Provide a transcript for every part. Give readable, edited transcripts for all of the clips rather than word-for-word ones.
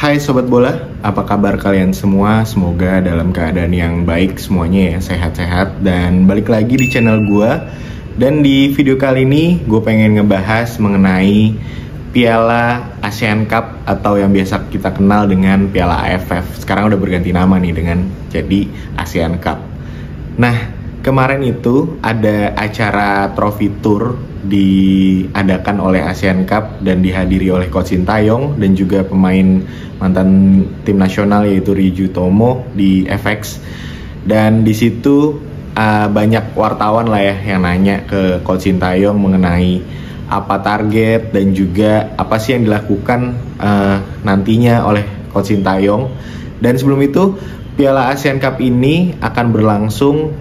Hai Sobat Bola, apa kabar kalian semua? Semoga dalam keadaan yang baik semuanya ya, sehat-sehat. Dan balik lagi di channel gue. Dan di video kali ini gue pengen ngebahas mengenai Piala ASEAN Cup atau yang biasa kita kenal dengan Piala AFF. Sekarang udah berganti nama nih dengan jadi ASEAN Cup. Nah, kemarin itu ada acara Trophy Tour diadakan oleh ASEAN Cup dan dihadiri oleh Coach Sintayong dan juga pemain mantan tim nasional yaitu Ryuji Tomo di FX. Dan di situ banyak wartawan lah ya yang nanya ke Coach Sintayong mengenai apa target dan juga apa sih yang dilakukan nantinya oleh Coach Sintayong. Dan sebelum itu, Piala ASEAN Cup ini akan berlangsung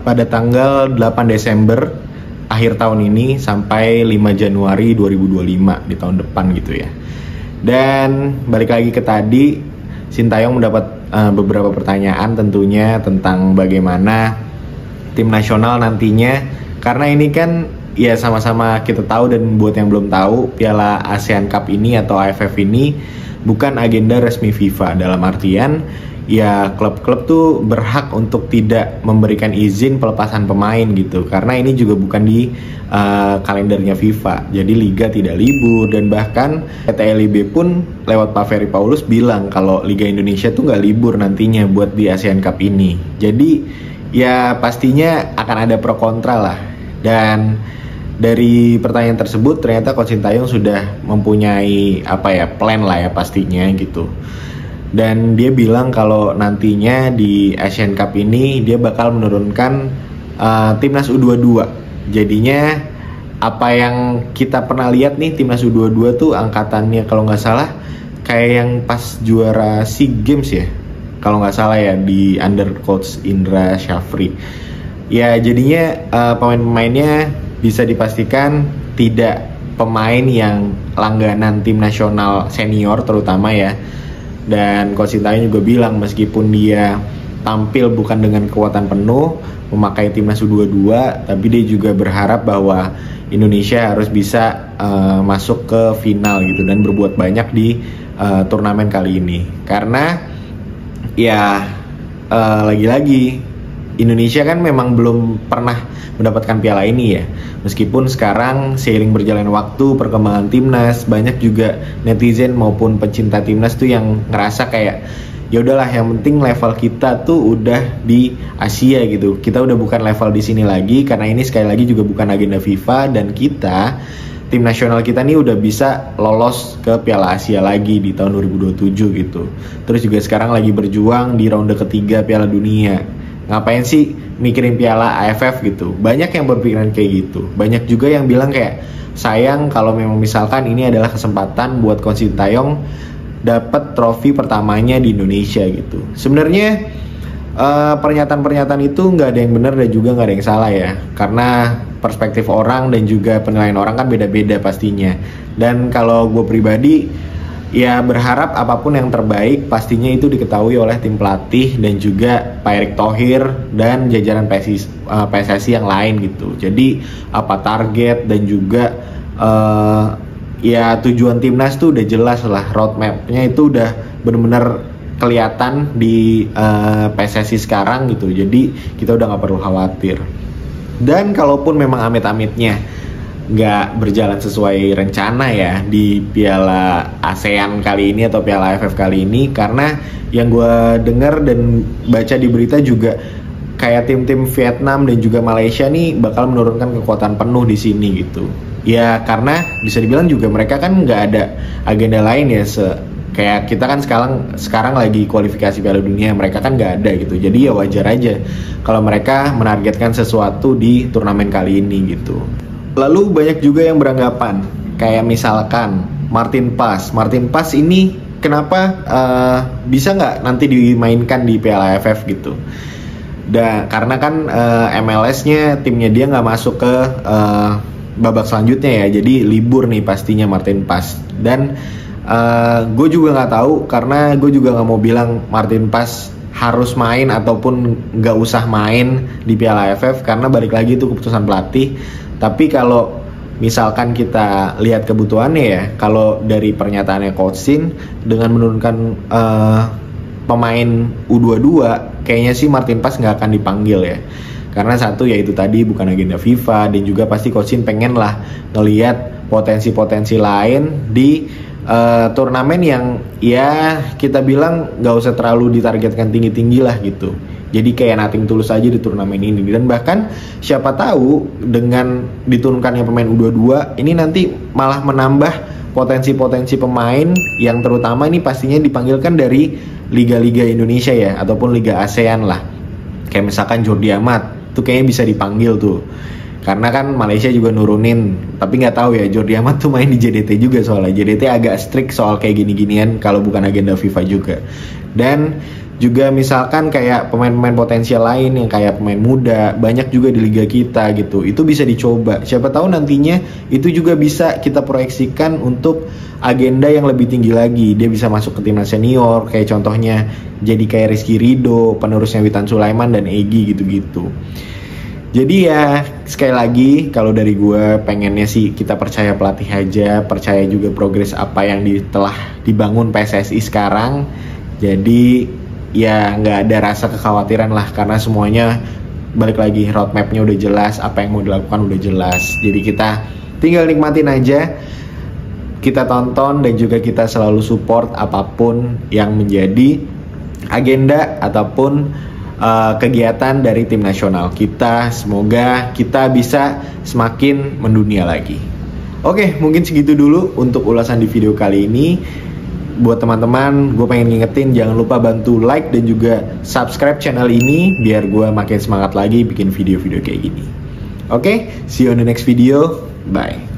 pada tanggal 8 Desember akhir tahun ini sampai 5 Januari 2025 di tahun depan gitu ya. Dan balik lagi ke tadi, Sintayong mendapat beberapa pertanyaan tentunya tentang bagaimana tim nasional nantinya, karena ini kan ya sama-sama kita tahu, dan buat yang belum tahu, Piala ASEAN Cup ini atau AFF ini bukan agenda resmi FIFA, dalam artian ya klub-klub tuh berhak untuk tidak memberikan izin pelepasan pemain gitu, karena ini juga bukan di kalendernya FIFA. Jadi liga tidak libur, dan bahkan PT LIB pun lewat Pak Ferry Paulus bilang kalau Liga Indonesia tuh nggak libur nantinya buat di ASEAN Cup ini. Jadi ya pastinya akan ada pro kontra lah. Dan dari pertanyaan tersebut ternyata Coach Sintayong sudah mempunyai plan lah ya pastinya gitu. Dan dia bilang kalau nantinya di ASEAN Cup ini dia bakal menurunkan timnas U22. Jadinya apa yang kita pernah lihat nih, timnas U22 tuh angkatannya kalau nggak salah kayak yang pas juara SEA Games ya, kalau nggak salah ya, di under coach Indra Syafri. Ya jadinya pemain-pemainnya bisa dipastikan tidak pemain yang langganan tim nasional senior terutama ya. Dan Coach Sintayong juga bilang meskipun dia tampil bukan dengan kekuatan penuh memakai timnas U22, tapi dia juga berharap bahwa Indonesia harus bisa masuk ke final gitu dan berbuat banyak di turnamen kali ini. Karena ya lagi-lagi Indonesia kan memang belum pernah mendapatkan piala ini ya. Meskipun sekarang seiring berjalan waktu, perkembangan timnas, banyak juga netizen maupun pecinta timnas tuh yang ngerasa kayak ya udahlah, yang penting level kita tuh udah di Asia gitu. Kita udah bukan level di sini lagi, karena ini sekali lagi juga bukan agenda FIFA, dan kita tim nasional kita nih udah bisa lolos ke Piala Asia lagi di tahun 2027 gitu. Terus juga sekarang lagi berjuang di ronde ketiga Piala Dunia. Ngapain sih mikirin Piala AFF gitu? Banyak yang berpikiran kayak gitu. Banyak juga yang bilang kayak sayang kalau memang misalkan ini adalah kesempatan buat Coach Sintayong dapat trofi pertamanya di Indonesia gitu. Sebenarnya pernyataan-pernyataan itu nggak ada yang benar dan juga nggak ada yang salah ya, karena perspektif orang dan juga penilaian orang kan beda-beda pastinya. Dan kalau gue pribadi ya berharap apapun yang terbaik pastinya itu diketahui oleh tim pelatih dan juga Pak Erick Thohir dan jajaran PSSI yang lain gitu. Jadi apa target dan juga ya tujuan timnas tuh udah jelas lah, roadmapnya itu udah benar-benar kelihatan di PSSI sekarang gitu. Jadi kita udah nggak perlu khawatir. Dan kalaupun memang amit-amitnya nggak berjalan sesuai rencana ya di Piala ASEAN kali ini atau Piala AFF kali ini, karena yang gue dengar dan baca di berita juga kayak tim-tim Vietnam dan juga Malaysia nih bakal menurunkan kekuatan penuh di sini gitu. Ya karena bisa dibilang juga mereka kan nggak ada agenda lain ya, kayak kita kan sekarang lagi kualifikasi Piala Dunia, mereka kan nggak ada gitu. Jadi ya wajar aja kalau mereka menargetkan sesuatu di turnamen kali ini gitu. Lalu banyak juga yang beranggapan kayak misalkan Martin Paes ini kenapa bisa nggak nanti dimainkan di Piala AFF gitu. Dan karena kan MLS-nya timnya dia nggak masuk ke babak selanjutnya ya, jadi libur nih pastinya Martin Paes. Dan gue juga nggak tahu, karena gue juga nggak mau bilang Martin Paes harus main ataupun nggak usah main di Piala AFF, karena balik lagi itu keputusan pelatih. Tapi kalau misalkan kita lihat kebutuhannya ya, kalau dari pernyataannya Coach Shin dengan menurunkan pemain U22, kayaknya sih Martin Paes nggak akan dipanggil ya. Karena satu yaitu tadi bukan agenda FIFA, dan juga pasti Coach Shin pengen lah ngelihat potensi-potensi lain di turnamen yang ya kita bilang nggak usah terlalu ditargetkan tinggi-tinggi lah gitu. Jadi kayak nothing tulus aja di turnamen ini. Dan bahkan siapa tahu dengan diturunkannya pemain U22 ini nanti malah menambah potensi-potensi pemain yang terutama ini pastinya dipanggilkan dari liga-liga Indonesia ya, ataupun liga ASEAN lah. Kayak misalkan Jordi Amat tuh kayaknya bisa dipanggil tuh. Karena kan Malaysia juga nurunin, tapi nggak tahu ya, Jordi Amat tuh main di JDT juga, soalnya JDT agak strict soal kayak gini-ginian kalau bukan agenda FIFA juga. Dan juga misalkan kayak pemain-pemain potensial lain yang kayak pemain muda, banyak juga di liga kita gitu, itu bisa dicoba. Siapa tahu nantinya itu juga bisa kita proyeksikan untuk agenda yang lebih tinggi lagi. Dia bisa masuk ke timnas senior, kayak contohnya jadi kayak Rizky Ridho, penerusnya Witan Sulaiman dan Egy gitu-gitu. Jadi ya sekali lagi kalau dari gue pengennya sih kita percaya pelatih aja, percaya juga progres apa yang telah dibangun PSSI sekarang. Jadi ya nggak ada rasa kekhawatiran lah, karena semuanya balik lagi roadmapnya udah jelas, apa yang mau dilakukan udah jelas. Jadi kita tinggal nikmatin aja, kita tonton dan juga kita selalu support apapun yang menjadi agenda ataupun kegiatan dari tim nasional kita. Semoga kita bisa semakin mendunia lagi. Oke, mungkin segitu dulu untuk ulasan di video kali ini. Buat teman-teman, gue pengen ngingetin jangan lupa bantu like dan juga subscribe channel ini biar gue makin semangat lagi bikin video-video kayak gini. Oke, see you on the next video. Bye.